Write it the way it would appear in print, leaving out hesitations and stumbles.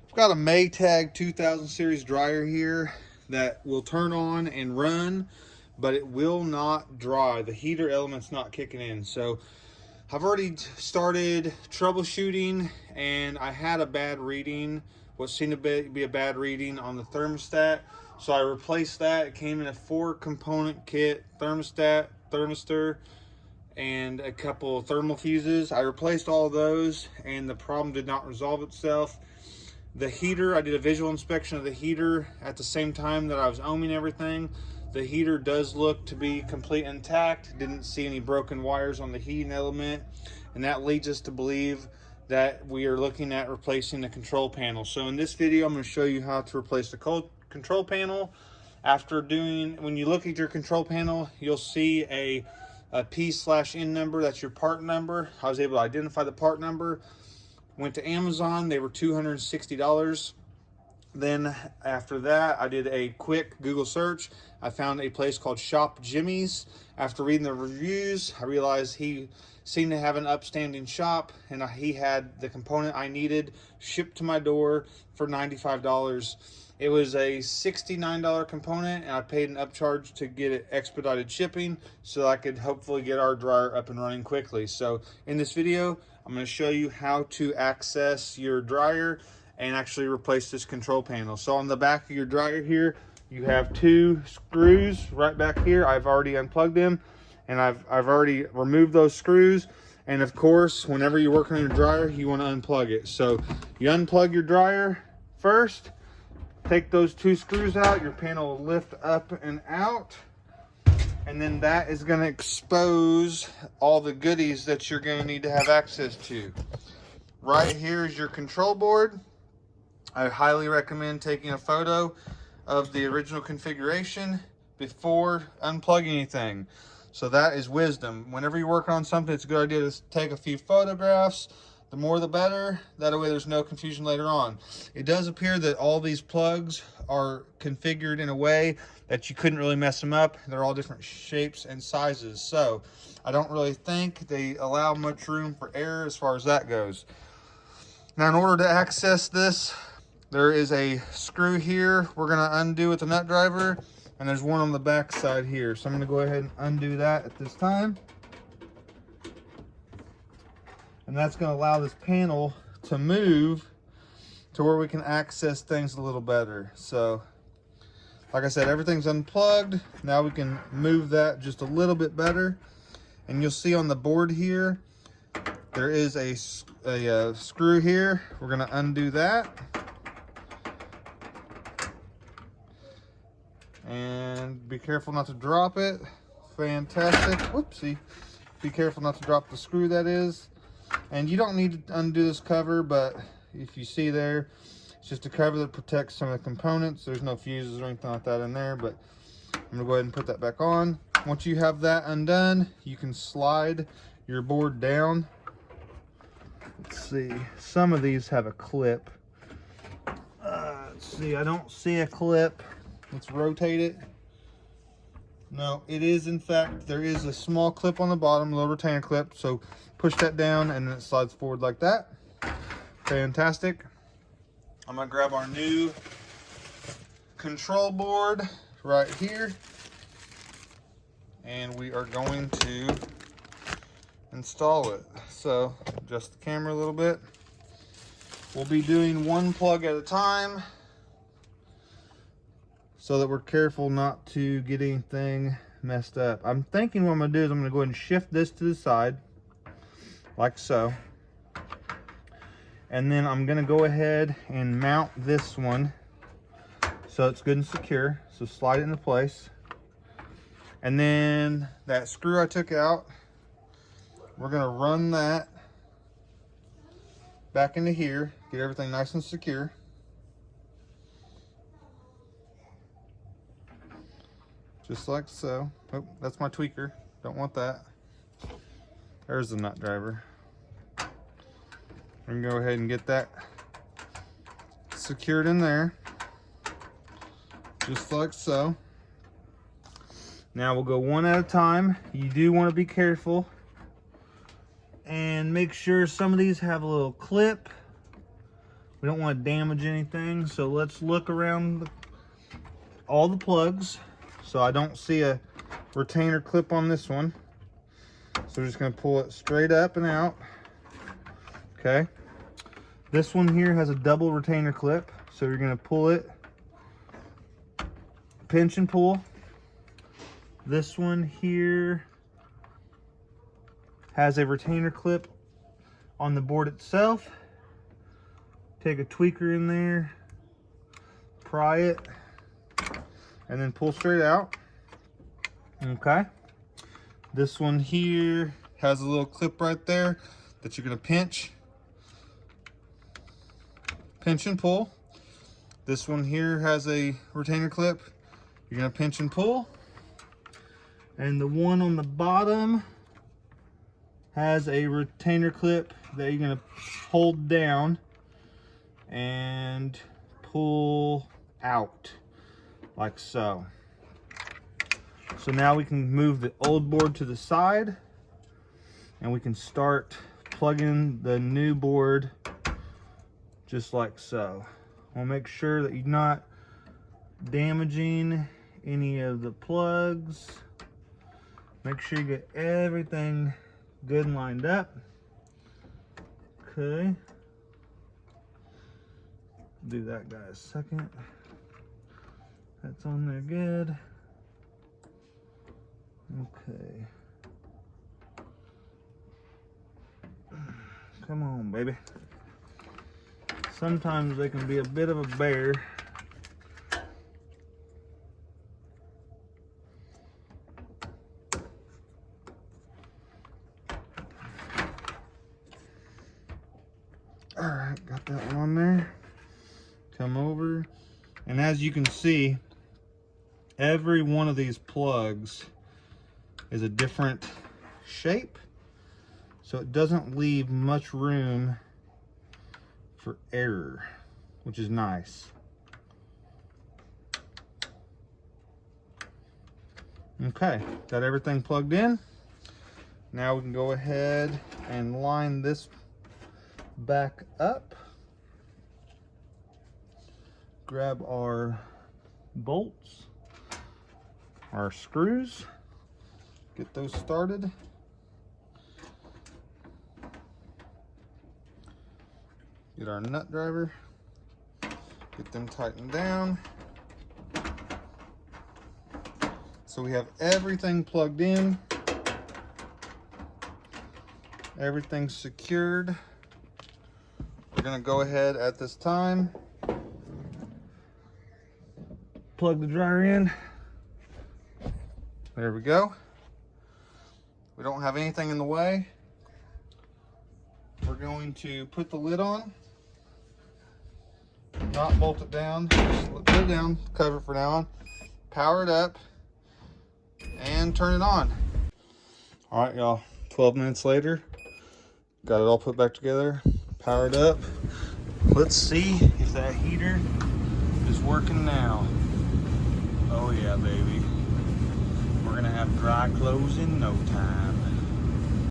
I've got a Maytag 2000 series dryer here that will turn on and run, but it will not dry. The heater element's not kicking in. So I've already started troubleshooting, and I had a bad reading, what seemed to be a bad reading on the thermostat. So I replaced that. It came in a 4-component kit: thermostat, thermistor, and a couple of thermal fuses. I replaced all of those, and the problem did not resolve itself. The heater, I did a visual inspection of the heater at the same time that I was ohming everything. The heater does look to be complete intact. Didn't see any broken wires on the heating element, and that leads us to believe that we are looking at replacing the control panel. So in this video, I'm going to show you how to replace the control panel. When you look at your control panel, you'll see a P/N number. That's your part number. I was able to identify the part number. Went to Amazon. They were $260. Then after that, I did a quick Google search. I found a place called Shop Jimmy's. After reading the reviews, I realized he seemed to have an upstanding shop, and he had the component I needed shipped to my door for $95. It was a $69 component, and I paid an upcharge to get it expedited shipping so I could hopefully get our dryer up and running quickly. So in this video, I'm going to show you how to access your dryer and actually replace this control panel. So on the back of your dryer here, you have 2 screws right back here. I've already unplugged them, and I've already removed those screws. And of course, whenever you're working on your dryer, you want to unplug it. So you unplug your dryer first, take those 2 screws out, your panel will lift up and out, and then that is going to expose all the goodies that you're going to need to have access to. Right here is your control board. I highly recommend taking a photo of the original configuration before unplugging anything. So that is wisdom. Whenever you're working on something, it's a good idea to take a few photographs. The more the better. That way there's no confusion later on. It does appear that all these plugs are configured in a way that you couldn't really mess them up. They're all different shapes and sizes. So I don't really think they allow much room for error as far as that goes. Now, in order to access this, there is a screw here we're going to undo with the nut driver, and there's one on the back side here. So I'm going to go ahead and undo that at this time. And that's going to allow this panel to move to where we can access things a little better. So, like I said, everything's unplugged. Now we can move that just a little bit better. And you'll see on the board here, there is a screw here. We're going to undo that. And be careful not to drop it. Fantastic. Whoopsie. Be careful not to drop the screw, that is. And you don't need to undo this cover, but if you see there, it's just a cover that protects some of the components. There's no fuses or anything like that in there, but I'm going to go ahead and put that back on. Once you have that undone, you can slide your board down. Let's see. Some of these have a clip. Let's see. I don't see a clip. Let's rotate it. No, it is, in fact, there is a small clip on the bottom, a little retainer clip. So push that down and then it slides forward like that. Fantastic. I'm going to grab our new control board right here, and we are going to install it. So adjust the camera a little bit. We'll be doing one plug at a time so that we're careful not to get anything messed up. I'm thinking what I'm going to do is I'm going to go ahead and shift this to the side, like so. And then I'm going to go ahead and mount this one so it's good and secure. So slide it into place. And then that screw I took out, we're going to run that back into here, get everything nice and secure. Just like so. Oh, that's my tweaker. Don't want that. There's the nut driver. We can go ahead and get that secured in there. Just like so. Now we'll go one at a time. You do want to be careful and make sure some of these have a little clip We don't want to damage anything, so let's look around all the plugs. So I don't see a retainer clip on this one. So we're just going to pull it straight up and out. Okay. This one here has a double retainer clip. So you're going to pull it, pinch and pull. This one here has a retainer clip on the board itself. Take a tweaker in there, pry it, and then pull straight out. Okay. This one here has a little clip right there that you're going to pinch and pull. This one here has a retainer clip. You're going to pinch and pull. And the one on the bottom has a retainer clip that you're going to hold down and pull out like so. So now we can move the old board to the side and we can start plugging the new board just like so. We'll make sure that you're not damaging any of the plugs. Make sure you get everything good and lined up. Okay. Do that, guys. Second. That's on there good. Okay. Come on, baby. Sometimes they can be a bit of a bear. All right, got that one on there. Come over, and as you can see, every one of these plugs is a different shape, so it doesn't leave much room for error, which is nice. Okay, got everything plugged in. Now we can go ahead and line this back up. Grab our bolts, our screws, get those started. Get our nut driver, get them tightened down. So we have everything plugged in, everything's secured. We're gonna go ahead at this time, plug the dryer in. There we go. We don't have anything in the way. We're going to put the lid on, not bolt it down, just put it down, cover it for now on, power it up, and turn it on. All right, y'all, 12 minutes later, got it all put back together, powered up. Let's see if that heater is working now. Oh yeah, baby. We're gonna have dry clothes in no time.